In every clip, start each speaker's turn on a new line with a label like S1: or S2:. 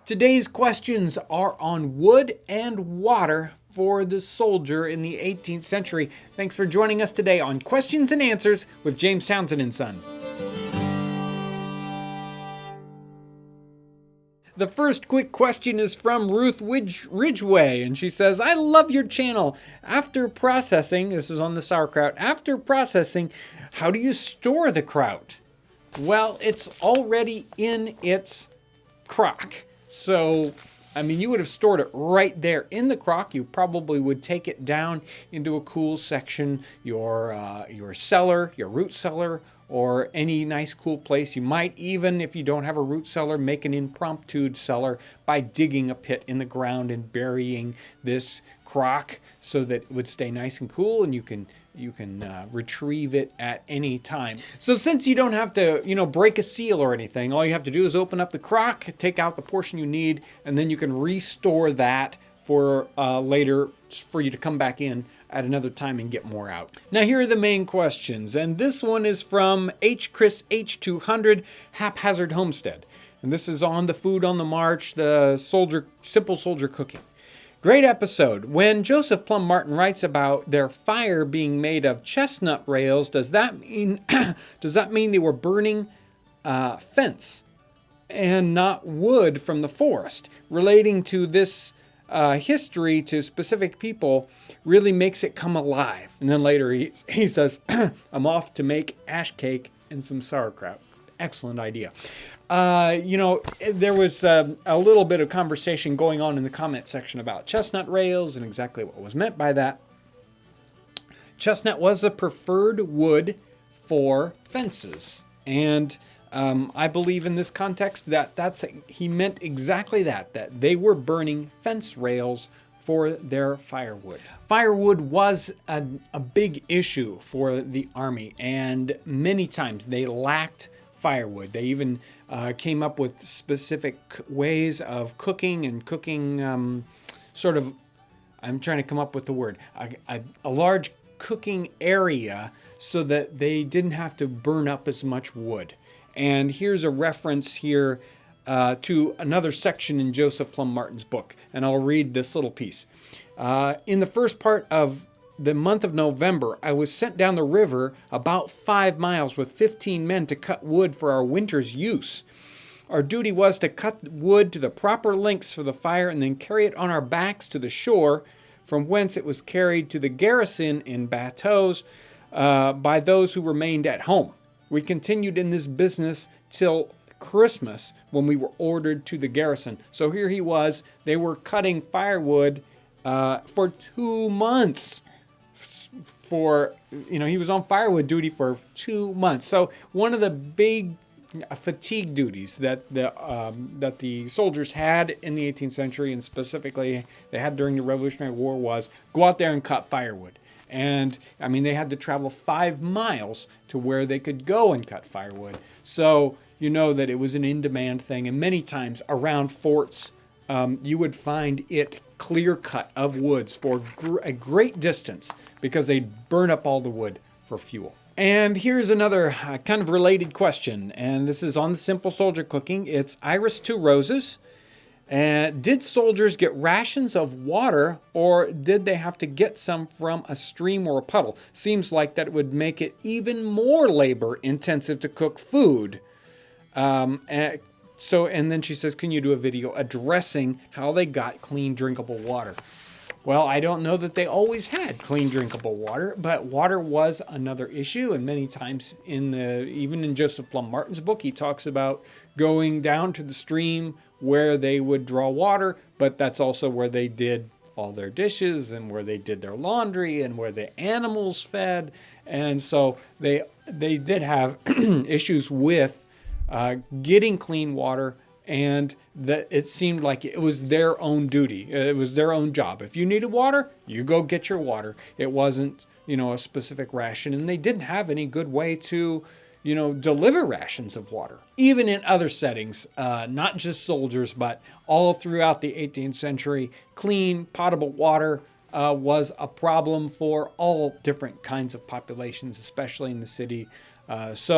S1: Today's questions are on wood and water for the soldier in the 18th century. Thanks for joining us today on Questions and Answers with James Townsend and Son. The first quick question is from Ruth Ridgway, and she says, I love your channel. After processing, this is on the sauerkraut, after processing, how do you store the kraut? Well, it's already in its crock. So, you would have stored it right there in the crock. You probably would take it down into a cool section, your cellar, your root cellar, or any nice cool place. You might even, if you don't have a root cellar, make an impromptu cellar by digging a pit in the ground and burying this crock so that it would stay nice and cool, and you can retrieve it at any time. So since you don't have to, break a seal or anything, all you have to do is open up the crock, take out the portion you need, and then you can restore that for later for you to come back in at another time and get more out. Now here are the main questions, and this one is from Chris H200 Haphazard Homestead, and this is on the food on the march, the simple soldier cooking. Great episode. When Joseph Plumb Martin writes about their fire being made of chestnut rails, does that mean they were burning fence and not wood from the forest? Relating to this history to specific people really makes it come alive. And then later he says, I'm off to make ash cake and some sauerkraut. Excellent idea. There was a little bit of conversation going on in the comment section about chestnut rails and exactly what was meant by that. Chestnut was the preferred wood for fences. And I believe in this context he meant exactly that they were burning fence rails for their firewood. Firewood was a big issue for the army, and many times they lacked firewood. They even came up with specific ways of cooking I'm trying to come up with the word, a large cooking area so that they didn't have to burn up as much wood. And here's a reference here to another section in Joseph Plumb Martin's book, and I'll read this little piece. In the first part of the month of November, I was sent down the river about 5 miles with 15 men to cut wood for our winter's use. Our duty was to cut wood to the proper lengths for the fire and then carry it on our backs to the shore, from whence it was carried to the garrison in bateaux by those who remained at home. We continued in this business till Christmas, when we were ordered to the garrison. So here he was, they were cutting firewood for 2 months. He was on firewood duty for 2 months. So one of the big fatigue duties that the soldiers had in the 18th century, and specifically they had during the Revolutionary War, was go out there and cut firewood. And they had to travel 5 miles to where they could go and cut firewood. So you know that it was an in-demand thing, and many times around forts you would find it clear cut of woods for a great distance because they'd burn up all the wood for fuel. And here's another kind of related question, and this is on the simple soldier cooking. It's Iris Two Roses. Did soldiers get rations of water, or did they have to get some from a stream or a puddle? Seems like that would make it even more labor intensive to cook food. And then she says, can you do a video addressing how they got clean, drinkable water? Well, I don't know that they always had clean, drinkable water, but water was another issue. And many times, even in Joseph Plumb Martin's book, he talks about going down to the stream where they would draw water, but that's also where they did all their dishes and where they did their laundry and where the animals fed. And so they did have issues with getting clean water, and that it seemed like it was their own duty. It was their own job. If you needed water, you go get your water. It wasn't, a specific ration, and they didn't have any good way to, deliver rations of water. Even in other settings, not just soldiers, but all throughout the 18th century, clean, potable water was a problem for all different kinds of populations, especially in the city. That's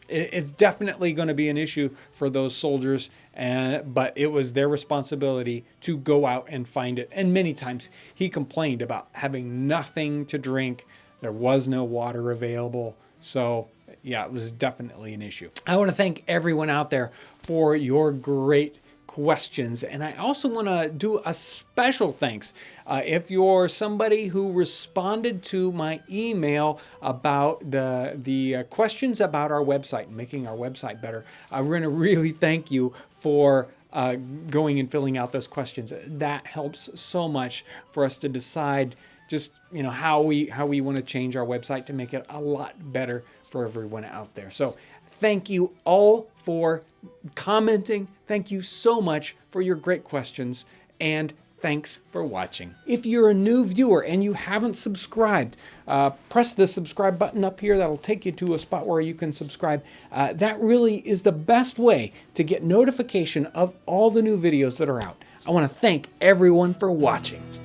S1: It's definitely going to be an issue for those soldiers, but it was their responsibility to go out and find it. And many times he complained about having nothing to drink. There was no water available. So yeah, it was definitely an issue. I want to thank everyone out there for your great questions. And I also want to do a special thanks. If you're somebody who responded to my email about the questions about our website, making our website better, we're going to really thank you for going and filling out those questions. That helps so much for us to decide just how we want to change our website to make it a lot better for everyone out there. So thank you all for commenting. Thank you so much for your great questions, and thanks for watching. If you're a new viewer and you haven't subscribed, press the subscribe button up here. That'll take you to a spot where you can subscribe. That really is the best way to get notification of all the new videos that are out. I want to thank everyone for watching.